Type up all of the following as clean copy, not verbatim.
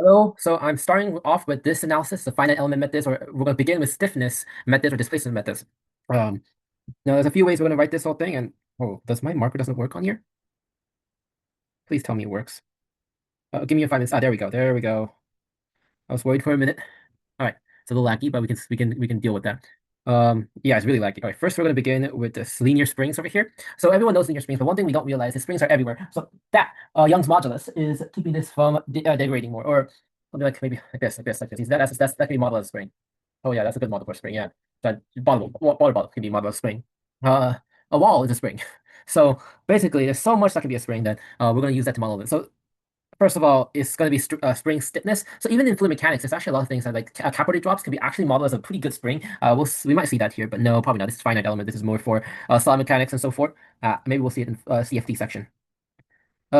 Hello. So I'm starting off with this analysis, the finite element methods, or we're going to begin with stiffness methods or displacement methods. Um, Now there's a few ways we're going to write this whole thing. And oh, does my marker doesn't work on here? Please tell me it works. Give me a 5 minutes. Ah, there we go. There we go. I was worried for a minute. All right, it's a little laggy, but we can deal with that. Yeah, it's really laggy. All right, first we're going to begin with the linear springs over here. So everyone knows linear springs, but one thing we don't realize is springs are everywhere. So that Young's modulus is keeping this from degrading more, or something like maybe like this. That can be modeled as a spring. Oh yeah, that's a good model for a spring. Yeah, that water bottle can be modeled as a spring. Uh, a wall is a spring. So basically, there's so much that can be a spring that we're going to use that to model it. So first of all, it's going to be spring stiffness. So even in fluid mechanics, there's actually a lot of things that like capillary drops can be actually modeled as a pretty good spring. We might see that here, but no, probably not. This is finite element. This is more for solid mechanics and so forth. Maybe we'll see it in CFD section.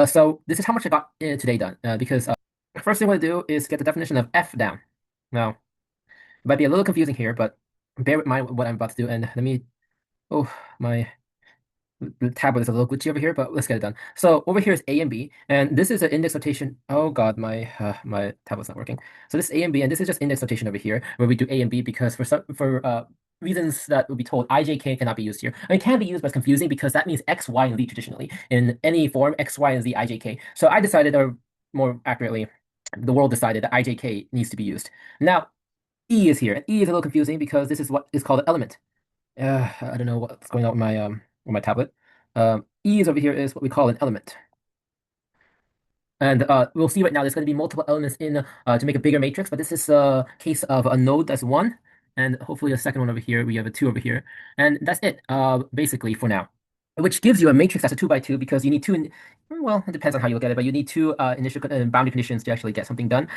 So this is how much I got today done. Because first thing I want to do is get the definition of F down. Now, it might be a little confusing here, but bear with mind what I'm about to do. And let me. Oh, my the tablet is a little glitchy over here, but let's get it done. So over here is A and B, and this is an index notation. Oh God, my tablet's not working. So this is A and B, and this is just index notation over here, where we do A and B because for reasons that will be told, IJK cannot be used here. I mean, it can be used, but it's confusing because that means X, Y, and Z traditionally in any form X, Y, and Z, IJK. So I decided, or more accurately, the world decided that IJK needs to be used. Now E is here, and E is a little confusing because this is what is called an element. I don't know what's going on with my tablet. E is over here is what we call an element. And we'll see right now there's going to be multiple elements in to make a bigger matrix, but this is a case of a node that's one, and hopefully a second one over here. We have a two over here, and that's it. Basically for now, which gives you a matrix that's a two by two because you need two. Well, it depends on how you look at it, but you need two initial boundary conditions to actually get something done.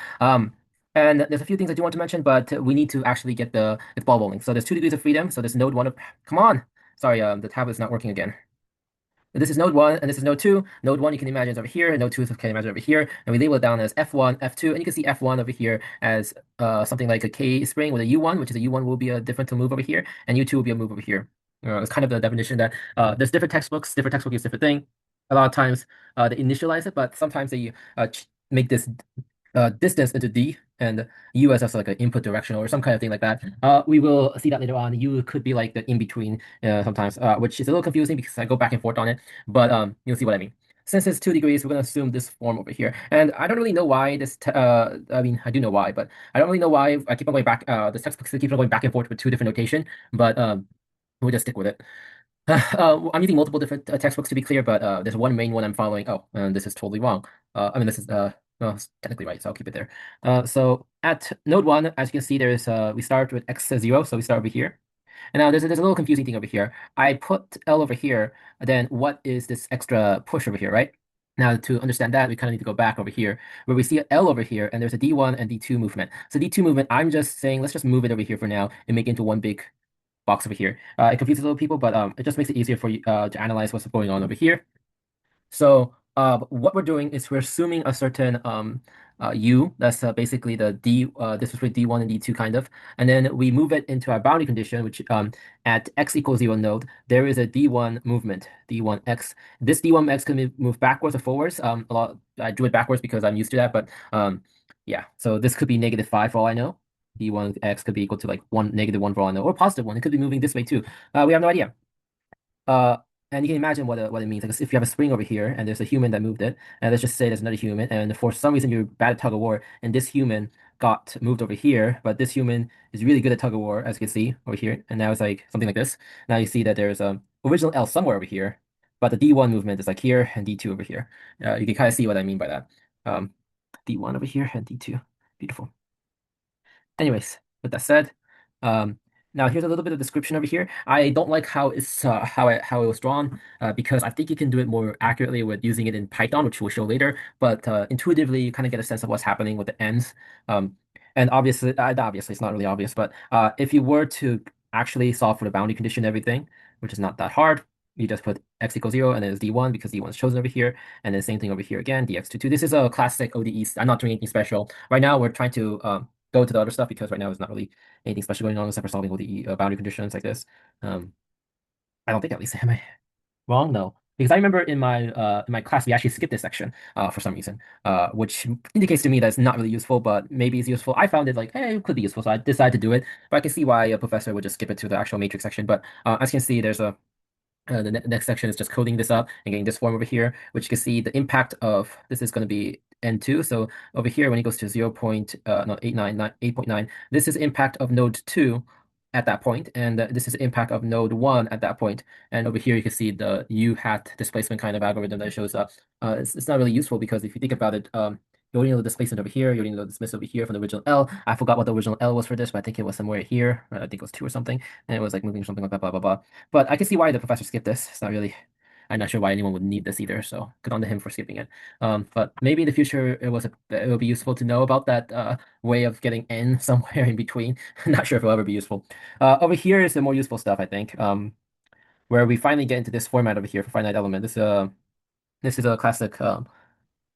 And there's a few things I do want to mention, but we need to actually get the ball rolling. So there's 2 degrees of freedom. So this node one of come on. Sorry, the tablet's not working again. This is node one, and this is node two. Node one you can imagine is over here, and node two you can imagine over here. And we label it down as F1, F2, and you can see F1 over here as something like a K spring with a U1, which is a U1 will be a differential move over here, and U2 will be a move over here. It's kind of the definition that there's different textbooks use different thing. A lot of times they initialize it, but sometimes they make this distance into D and U as like an input directional or some kind of thing like that. We will see that later on. U could be like the in between sometimes, which is a little confusing because I go back and forth on it, but you'll see what I mean. Since it's 2 degrees, we're going to assume this form over here. And I don't really know why I mean, I do know why, but I don't really know why I keep on going back. The textbooks keep on going back and forth with two different notation, but we'll just stick with it. I'm using multiple different textbooks to be clear, but there's one main one I'm following. Oh, and this is totally wrong. I mean, this is no, it's technically right, so I'll keep it there. So at node one, as you can see, there's we start with x0, so we start over here. And now there's a little confusing thing over here. I put L over here, then what is this extra push over here, right? Now to understand that, we kind of need to go back over here, where we see an L over here, and there's a D1 and D2 movement. So D2 movement, I'm just saying, let's just move it over here for now and make it into one big box over here. It confuses a little people, but it just makes it easier for you to analyze what's going on over here. So what we're doing is we're assuming a certain U, that's basically the D, this is for D1 and D2 kind of, and then we move it into our boundary condition, which at x equals 0 node, there is a D1 movement, D1x. This D1x can be moved backwards or forwards. A lot, I drew it backwards because I'm used to that, but yeah, so this could be -5 for all I know. D1x could be equal to like one -1 for all I know, or +1. It could be moving this way too. We have no idea. Uh, and you can imagine what it means. Like if you have a spring over here and there's a human that moved it, and let's just say there's another human, and for some reason you're bad at tug of war, and this human got moved over here, but this human is really good at tug of war, as you can see over here, and now it's like something like this. Now you see that there's original L somewhere over here, but the D1 movement is like here and D2 over here. You can kind of see what I mean by that. Um, D1 over here and D2. Beautiful. Anyways, with that said, um, now here's a little bit of description over here. I don't like how it's how it was drawn because I think you can do it more accurately with using it in Python, which we'll show later. But intuitively, you kind of get a sense of what's happening with the ends. Um, and obviously, it's not really obvious, but if you were to actually solve for the boundary condition and everything, which is not that hard, you just put x equals 0 and then it's d1 because d1 is chosen over here, and then same thing over here again, dx to 2. This is a classic ODE. I'm not doing anything special. Right now, we're trying to go to the other stuff because right now there's not really anything special going on except for solving all the boundary conditions like this. I don't think at least am I wrong? No. Because I remember in my class we actually skipped this section for some reason, which indicates to me that it's not really useful, but maybe it's useful. I found it like, hey, it could be useful, so I decided to do it. But I can see why a professor would just skip it to the actual matrix section. But as you can see, there's a the next section is just coding this up and getting this form over here, which you can see the impact of this is going to be N2. So over here, when it goes to 0. No, 8.9, this is impact of node 2 at that point, and this is the impact of node 1 at that point. And over here, you can see the U hat displacement kind of algorithm that shows up. It's not really useful because if you think about it, you only know the displacement over here, you only know the displacement over here from the original L. I forgot what the original L was for this, but I think it was somewhere here. I think it was 2 or something, and it was like moving something like that, blah, blah, blah. But I can see why the professor skipped this. It's not really, I'm not sure why anyone would need this either. So good on to him for skipping it. But maybe in the future it will be useful to know about that way of getting n somewhere in between. Not sure if it'll ever be useful. Over here is the more useful stuff, I think. Where we finally get into this format over here for finite element. This is a classic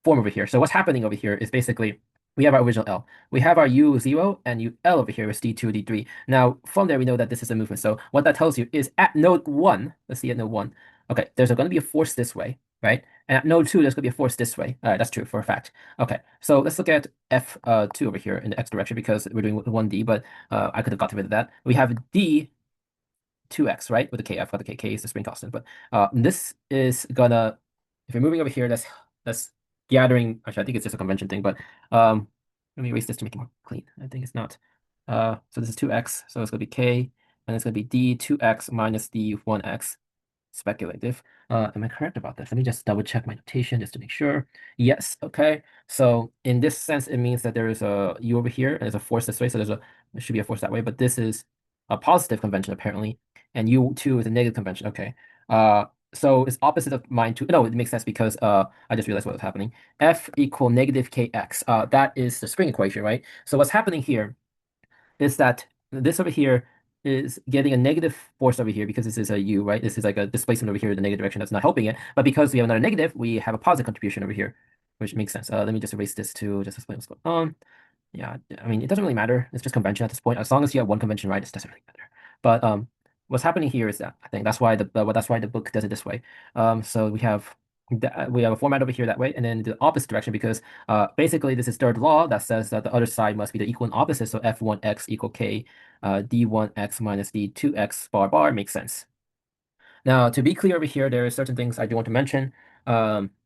form over here. So what's happening over here is basically we have our original L. We have our U0 and UL over here is D2, D3. Now, from there, we know that this is a movement. So what that tells you is at node 1, let's see at node 1, okay, there's going to be a force this way, right? And at node 2, there's going to be a force this way. All right, that's true for a fact. Okay, so let's look at F2 over here in the x direction because we're doing 1D, but I could have gotten rid of that. We have D 2x, right? With the k, I forgot the k is the spring constant. But this is gonna, if you're moving over here, that's gathering. Actually, I think it's just a convention thing. But let me erase this to make it more clean. I think it's not. So this is 2x, so it's gonna be k, and it's gonna be d 2x minus d 1x. Speculative. Am I correct about this? Let me just double check my notation just to make sure. Yes, okay. So in this sense, it means that there is a u over here and there's a force this way. So there should be a force that way, but this is a positive convention apparently, and U2 is a negative convention. Okay. So it's opposite of mine too. No, it makes sense because I just realized what was happening. F equal negative kx. That is the spring equation, right? So what's happening here is that this over here is getting a negative force over here because this is a u, right? This is like a displacement over here in the negative direction that's not helping it. But because we have another negative, we have a positive contribution over here, which makes sense. Let me just erase this to just explain what's going on. Yeah, I mean, it doesn't really matter. It's just convention at this point. As long as you have one convention right, it doesn't really matter. But what's happening here is that I think that's why that's why the book does it this way. So we have a format over here that way, and then the opposite direction because basically this is third law that says that the other side must be the equal and opposite. So f1x equal k, d1x minus d2x bar bar makes sense. Now, to be clear over here, there are certain things I do want to mention,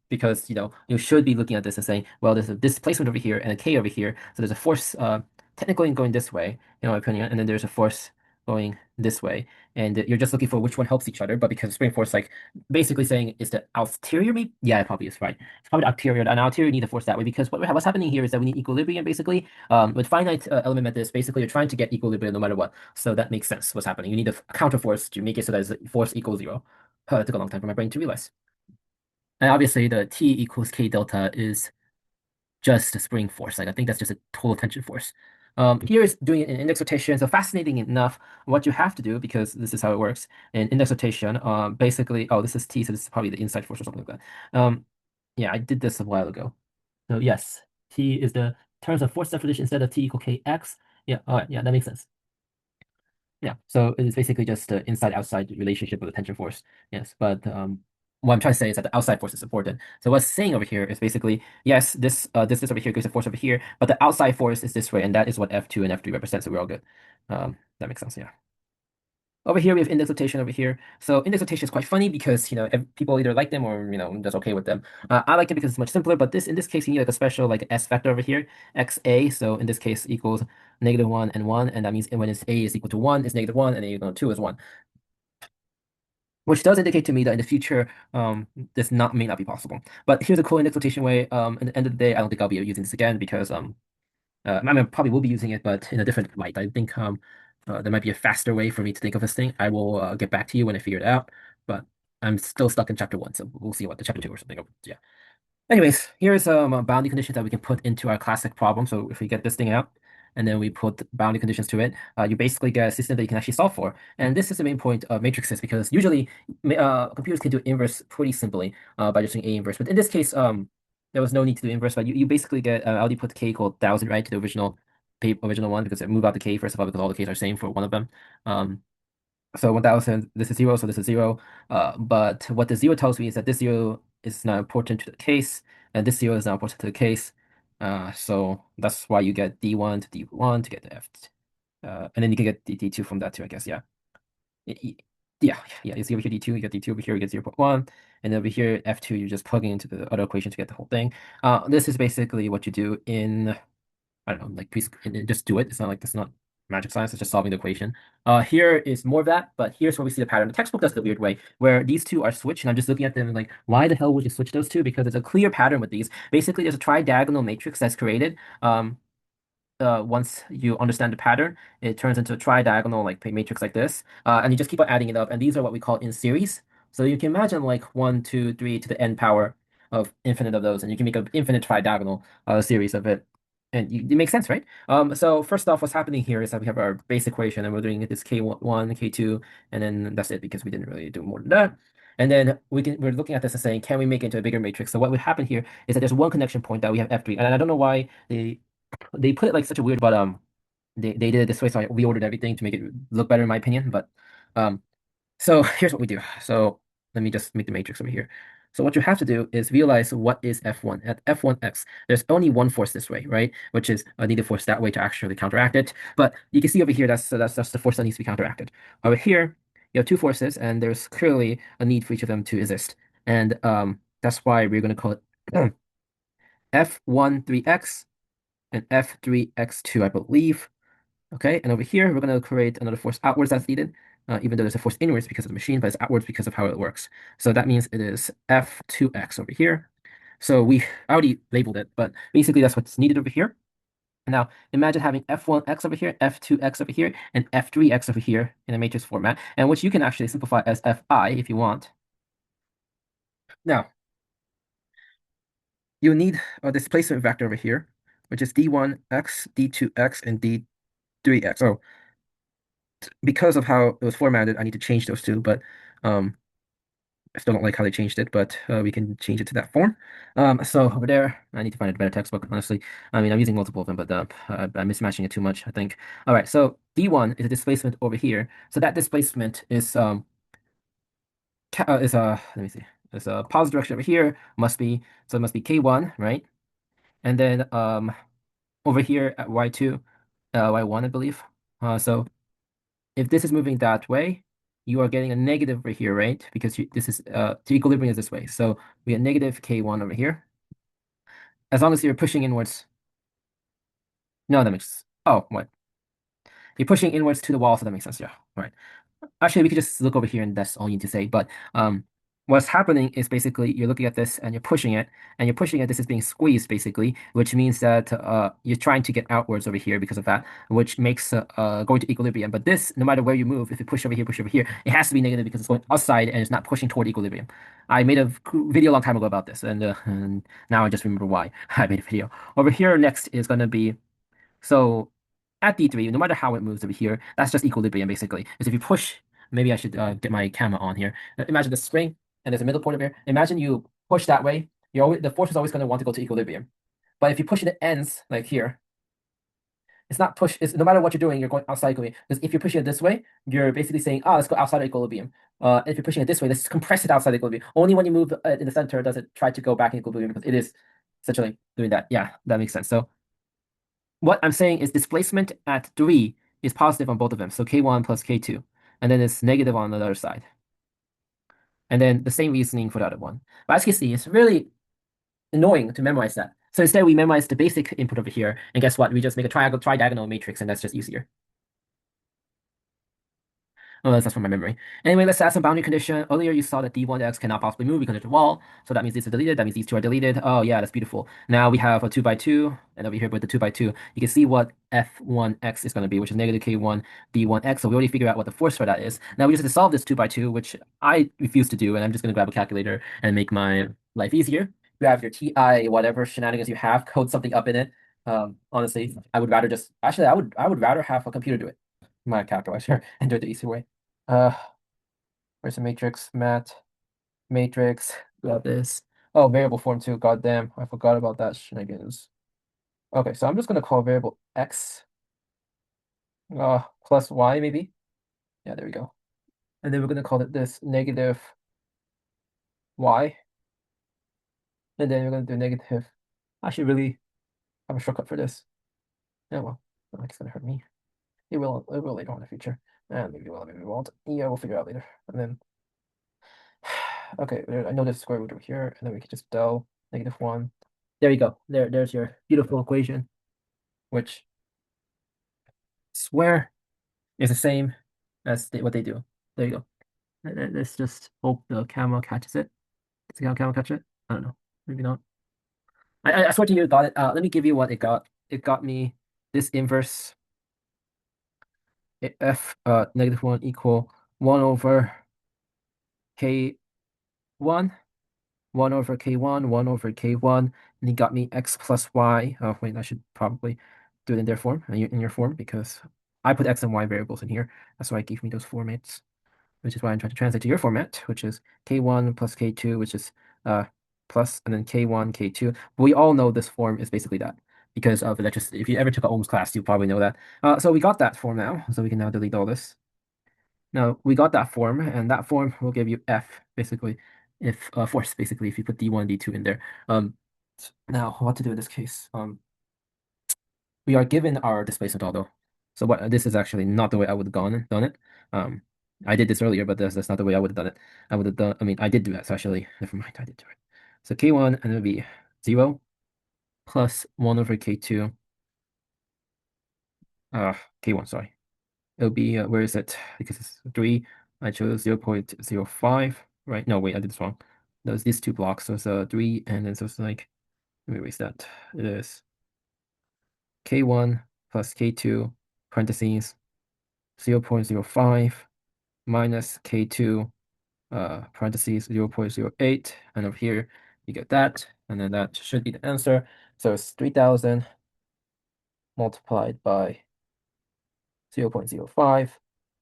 because you should be looking at this and saying, well, there's a displacement over here and a k over here, so there's a force technically going this way, in my opinion, and then there's a force going this way, and you're just looking for which one helps each other. But because spring force, like basically saying, is the ulterior maybe? Yeah, it probably is right. It's probably the ulterior, and ulterior need a force that way because what's happening here is that we need equilibrium basically. With finite element methods, basically you're trying to get equilibrium no matter what. So that makes sense. What's happening? You need a counter force to make it so that force equals 0. It took a long time for my brain to realize. And obviously, the T equals K delta is just a spring force. Like I think that's just a total tension force. Here is doing it in index rotation. So fascinating enough, what you have to do, because this is how it works in index rotation, basically, oh, this is T, so this is probably the inside force or something like that. Yeah, I did this a while ago. So yes, T is the terms of force definition instead of T equal Kx. Yeah, all right, yeah, that makes sense. Yeah, so it's basically just the inside-outside relationship of the tension force. Yes, but what I'm trying to say is that the outside force is supported. So what's saying over here is basically, yes, this over here gives a force over here, but the outside force is this way, and that is what F2 and F3 represent, so we're all good. That makes sense, yeah. Over here, we have index notation over here. So index notation is quite funny because, people either like them or, just okay with them. I like it because it's much simpler, but in this case, you need like a special like S vector over here, XA. So in this case equals -1 and 1. And that means when it's A is equal to 1, it's -1, and A equal to 2 is 1. Which does indicate to me that in the future, this may not be possible. But here's a cool index notation way. At the end of the day, I don't think I'll be using this again because I mean, I probably will be using it, but in a different light. I think there might be a faster way for me to think of this thing. I will get back to you when I figure it out, but I'm still stuck in chapter 1, so we'll see what the chapter 2 or something. Yeah. Anyways, here's some boundary conditions that we can put into our classic problem. So if we get this thing out and then we put boundary conditions to it, you basically get a system that you can actually solve for. And this is the main point of matrices because usually computers can do inverse pretty simply by just doing A inverse. But in this case, there was no need to do inverse, but you basically get I already put k equal 1,000 right to the original one because I move out the k first of all because all the k's are same for one of them. Um, So 1000, this is zero, so this is zero. But what the zero tells me is that this zero is not important to the case, and this zero is not important to the case. So that's why you get D1 to D1 to get the F. And then you can get D2 from that too, I guess. Yeah. Y- y- Yeah, yeah. You see over here D2, you get D2 over here, you get 0.1. And over here, F2, you're just plugging into the other equation to get the whole thing. This is basically what you do in I don't know, like please and just do it. It's not like it's not magic science, it's just solving the equation. Here is more of that, but here's where we see the pattern. The textbook does it the weird way, where these two are switched, and I'm just looking at them and like, why the hell would you switch those two? Because there's a clear pattern with these. Basically, there's a tridiagonal matrix that's created. Once you understand the pattern, it turns into a tri-diagonal like matrix like this, and you just keep on adding it up. And these are what we call in series. So you can imagine like 1, 2, 3 to the n power of infinite of those, and you can make an infinite tri-diagonal series of it. And it makes sense, right? So first off, what's happening here is that we have our base equation, and we're doing this K1, K2, and then that's it because we didn't really do more than that. And then we're looking at this and saying, can we make it into a bigger matrix? So what would happen here is that there's one connection point that we have F3, and I don't know why they put it like such a weird, but they did it this way, so I reordered everything to make it look better in my opinion. But um so here's what we do. So let me just make the matrix over here. So what you have to do is realize what is F1. At F1x, there's only one force this way, right? Which is a needed force that way to actually counteract it. But you can see over here that's the force that needs to be counteracted. Over here, you have two forces, and there's clearly a need for each of them to exist. And that's why we're going to call it F13x and F3x2, I believe. Okay, and over here, we're going to create another force outwards that's needed, even though there's a force inwards because of the machine, but it's outwards because of how it works. So that means it is F2x over here. So I already labeled it, but basically that's what's needed over here. Now, imagine having F1x over here, F2x over here, and F3x over here in a matrix format, and which you can actually simplify as Fi if you want. Now, you need a displacement vector over here, which is D1x, D2x, and D3x. Oh, because of how it was formatted, I need to change those two, but um, I still don't like how they changed it, but we can change it to that form. So over there, I need to find a better textbook, honestly. I mean, I'm using multiple of them, but I'm mismatching it too much, I think. All right, so D1 is a displacement over here. So that displacement let me see, is a positive direction over here, so it must be K1, right? And then over here at Y2, Y1, I believe. So if this is moving that way, you are getting a negative over here, right? Because this is to equilibrium is this way. So we get negative K1 over here. As long as you're pushing inwards. No, that makes oh what? You're pushing inwards to the wall, so that makes sense. Yeah. Right. Actually, we could just look over here and that's all you need to say. But what's happening is basically you're looking at this and you're pushing it, and you're pushing it. This is being squeezed basically, which means that you're trying to get outwards over here because of that, which makes going to equilibrium. But this, no matter where you move, if you push over here, it has to be negative because it's going outside and it's not pushing toward equilibrium. I made a video a long time ago about this, and now I just remember why I made a video. Over here next is going to be so at D3, no matter how it moves over here, that's just equilibrium basically. Because if you push, maybe I should get my camera on here. Imagine the spring and there's a middle point over here. Imagine you push that way, the force is always going to want to go to equilibrium. But if you push it ends like here, it's not push. It's no matter what you're doing, you're going outside equilibrium. Because if you're pushing it this way, you're basically saying, let's go outside of equilibrium. If you're pushing it this way, let's compress it outside equilibrium. Only when you move in the center does it try to go back in equilibrium because it is essentially doing that. Yeah, that makes sense. So what I'm saying is displacement at 3 is positive on both of them. So K1 plus K2. And then it's negative on the other side. And then the same reasoning for the other one. But as you can see, it's really annoying to memorize that. So instead, we memorize the basic input over here. And guess what? We just make a tridiagonal matrix, and that's just easier. Oh, that's from my memory. Anyway, let's add some boundary condition. Earlier, you saw that D1x cannot possibly move because it's a wall. So that means these are deleted. That means these two are deleted. Oh, yeah, that's beautiful. Now we have a 2 by 2. And over here with the 2 by 2, you can see what F1x is going to be, which is negative K1 D1x. So we already figured out what the force for that is. Now we just have to solve this 2 by 2, which I refuse to do. And I'm just going to grab a calculator and make my life easier. Grab your TI, whatever shenanigans you have, code something up in it. Honestly, I would rather just, actually, I would rather have a computer do it. My calculator and do it the easy way. Uh, where's the matrix? Mat, matrix. Got this. Oh, variable form too. Goddamn, I forgot about that shenanigans. Okay, so I'm just gonna call variable x plus y maybe. Yeah, there we go. and then we're gonna call it this negative y, and then we're gonna do negative. I should really have a shortcut for this. Yeah, well, like it's gonna hurt me. It will later on in the future. And maybe it will, maybe it won't. Yeah, we'll figure it out later. And then okay, I know there's a square root over here, and then we can just del -1. There you go. There's your beautiful equation, which square is the same as what they do. There you go. Let's just hope the camera catches it. Does the camera catch it? I don't know. Maybe not. I swear to you, it got it. Let me give you what it got. It got me this inverse f -1 equal 1 over k1, 1 over k1, 1 over k1, and he got me x plus y. Oh, wait, I should probably do it in their form, in your form, because I put x and y variables in here. That's why it gave me those formats, which is why I'm trying to translate to your format, which is k1 plus k2, which is plus, and then k1, k2. But we all know this form is basically that because of electricity. If you ever took an ohms class, you probably know that. So we got that form now, so we can now delete all this. Now we got that form, and that form will give you F basically, if force basically if you put D1, D2 in there. Now what to do in this case? We are given our displacement although. So what this is actually not the way I would have done it. Um, I did this earlier, but that's not the way I would have done it. I would have done. I mean, I did do that. So actually, never mind. I did do it. So K1 and it would be 0 plus 1 over K2. K1. Sorry. It'll be where is it? Because it's 3. I chose 0.05. Right? No, wait. I did this wrong. There's these two blocks. So it's 3, and then so it's like let me erase that. It is K1 plus K2 parentheses 0.05 minus K2 parentheses 0.08, and over here you get that, and then that should be the answer. So it's 3000 multiplied by 0.05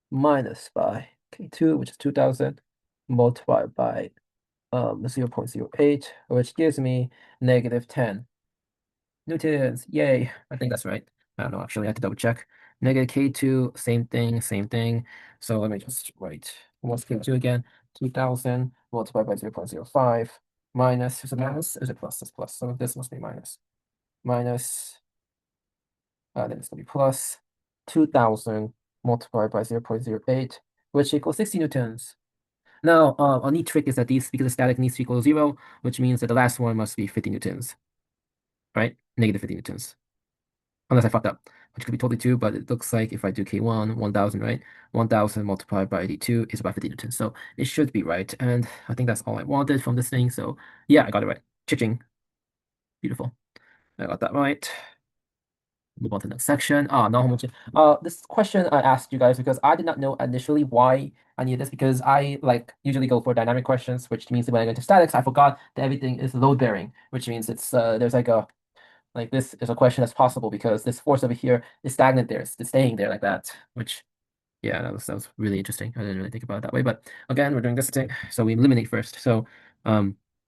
minus by K2, which is 2000, multiplied by 0.08, which gives me -10 newtons. Yay! I think that's right. I don't know, actually, I have to double check. Negative K2, same thing, same thing. So let me just write what's K2 again? 2000 multiplied by 0.05 minus, is it minus? Is it plus? It's plus. So this must be minus. Minus, then it's gonna be plus 2000 multiplied by 0.08, which equals 60 newtons. Now, a neat trick is that these, because the static needs to equal 0, which means that the last one must be 50 newtons, right? -50 newtons. Unless I fucked up, which could be totally true, but it looks like if I do K1, 1000, right? 1000 multiplied by 82 is about 50 newtons. So it should be right. And I think that's all I wanted from this thing. So yeah, I got it right. Cha-ching. Beautiful. I got that right. Move on to the next section. No homogeneous. This question I asked you guys because I did not know initially why I needed this because I like usually go for dynamic questions, which means that when I go into statics, I forgot that everything is load bearing, which means it's there's like this is a question that's possible because this force over here is stagnant there. It's staying there like that, which yeah, that was really interesting. I didn't really think about it that way. But again, we're doing this thing. So we eliminate first. So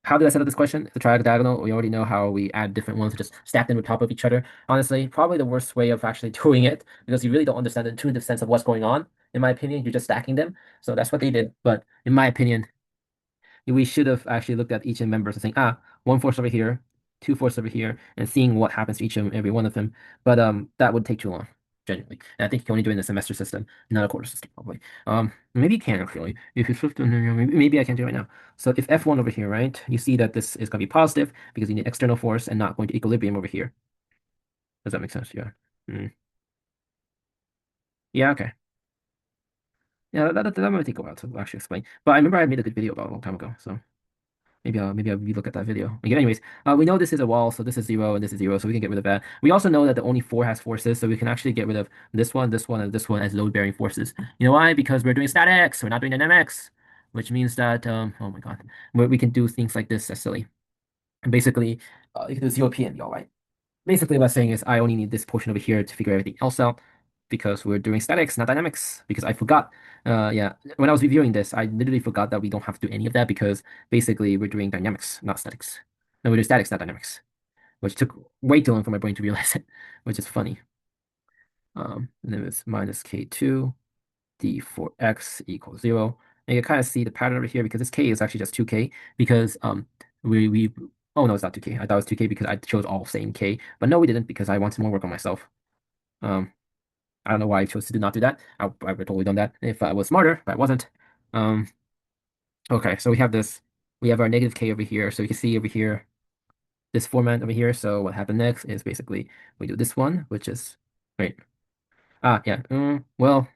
how did I set up this question? The triangle diagonal, we already know how we add different ones to just stack them on top of each other. Honestly, probably the worst way of actually doing it because you really don't understand the intuitive sense of what's going on. In my opinion, you're just stacking them. So that's what they did. But in my opinion, we should have actually looked at each of the members and saying, one force over here, two force over here, and seeing what happens to each of them, every one of them. But that would take too long, genuinely. And I think you can only do it in a semester system, not a quarter system, probably. Maybe you can actually. If you flip them, maybe I can do it right now. So if F1 over here, right, you see that this is going to be positive because you need external force and not going to equilibrium over here. Does that make sense? Yeah. Yeah, okay. Yeah, that might take a while to actually explain. But I remember I made a good video about it a long time ago, so. Maybe I'll relook at that video. Okay, anyways, we know this is a wall, so this is 0 and this is 0, so we can get rid of that. We also know that the only 4 has forces, so we can actually get rid of this one, and this one as load-bearing forces. You know why? Because we're doing statics, we're not doing dynamics, which means that oh my god, we can do things like this. That's silly. And basically, you can do 0p and all right. Basically, what I'm saying is I only need this portion over here to figure everything else out because we're doing statics, not dynamics, because I forgot. Yeah, when I was reviewing this, I literally forgot that we don't have to do any of that because basically we're doing dynamics, not statics. No, we're doing statics, not dynamics, which took way too long for my brain to realize it, which is funny. And then it's minus K2. d4x equals 0. And you can kind of see the pattern over here because this k is actually just 2k because we oh no, it's not 2k. I thought it was 2k because I chose all same k, but no, we didn't because I wanted more work on myself. Um, I don't know why I chose to not do that. I would totally done that if I was smarter, but I wasn't. Um, okay, so we have this. We have our negative k over here. So you can see over here this format over here. So what happened next is basically we do this one, which is right. Yeah. Well,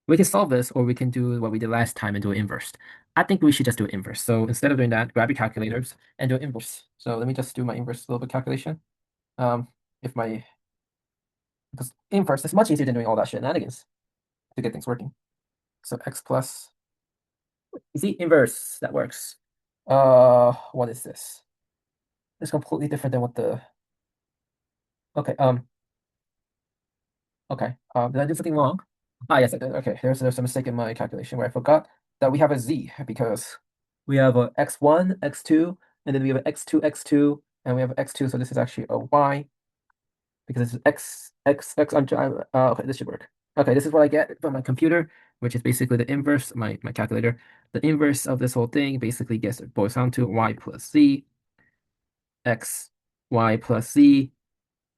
we can solve this, or we can do what we did last time and do it inverse. I think we should just do it inverse. So instead of doing that, grab your calculators and do it inverse. So let me just do my inverse little bit calculation. Um, if my because inverse is much easier than doing all that shenanigans to get things working. So x plus, you see, inverse, that works. What is this? It's completely different than what the, okay, did I do something wrong? Ah, yes, I did. Okay, there's a mistake in my calculation where I forgot that we have a z because we have a x1, x2, and then we have an x2, x2, and we have an x2, so this is actually a y because this is x. Okay, this should work. Okay, this is what I get from my computer, which is basically the inverse, my calculator. The inverse of this whole thing basically boils down to y plus z, x, y plus z,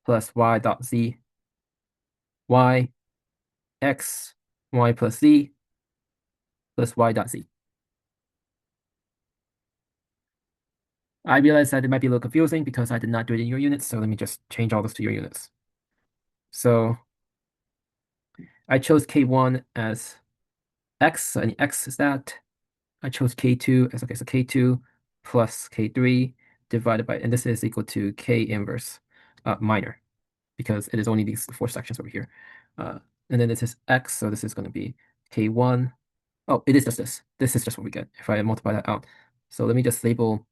plus y dot z, y, x, y plus z, plus y dot z. I realize that it might be a little confusing because I did not do it in your units, so let me just change all this to your units. So I chose K1 as x, and x is that. I chose K2 as, okay, so K2 plus K3 divided by, and this is equal to K inverse minor, because it is only these four sections over here. And then this is x, so this is going to be K1. Oh, it is just this. This is just what we get if I multiply that out. So let me just label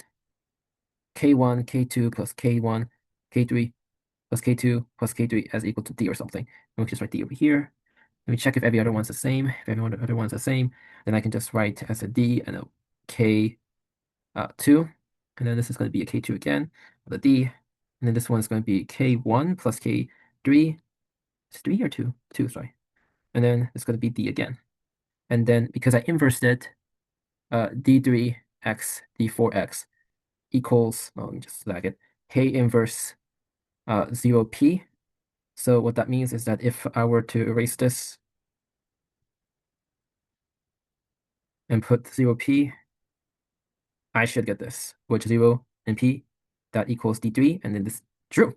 K1, K2 plus K1, K3 plus K2 plus K3 as equal to D or something. And we can just write D over here. Let me check if every other one's the same. If every other one's the same, then I can just write as a D and a K 2. And then this is going to be a K2 again with a D. And then this one is going to be K1 plus K3. It's 3 or 2? 2, sorry. And then it's going to be D again. And then because I inversed it, D3x, D4x equals, oh, let me just flag it, K inverse 0p. So what that means is that if I were to erase this and put 0p, I should get this, which 0 and p, that equals D3, and then this true.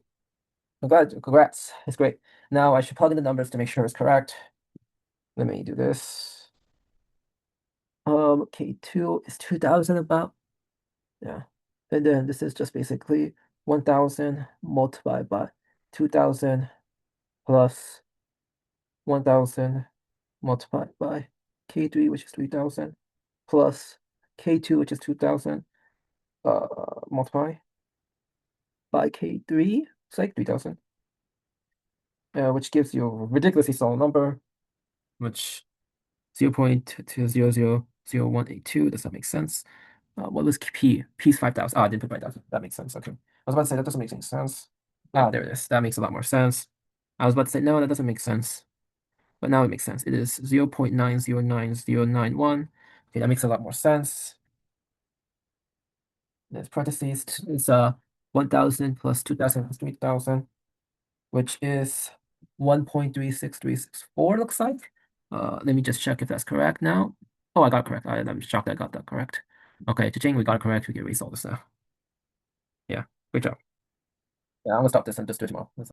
I'm glad, congrats, it's great. Now I should plug in the numbers to make sure it's correct. Let me do this. K2 is 2000 about, yeah. And then this is just basically 1000 multiplied by 2000 plus 1000 multiplied by K3, which is 3000, plus K2, which is 2000, uh, multiply by K3, it's like 3000, which gives you a ridiculously small number, which 0.2000182. Does that make sense? What was P? P is 5000. I didn't put 5000. That makes sense. Okay. I was about to say that doesn't make any sense. There it is. That makes a lot more sense. I was about to say, no, that doesn't make sense. But now it makes sense. It is 0.909091. Okay, that makes a lot more sense. There's parentheses. It's 1000 plus 2000 plus 3000, which is 1.36364, looks like. Let me just check if that's correct now. Oh, I got it correct. I'm shocked I got that correct. Okay, cha-ching, we got it correct. We can erase all this now. Yeah, great job. Yeah, I'm gonna stop this and just do it tomorrow.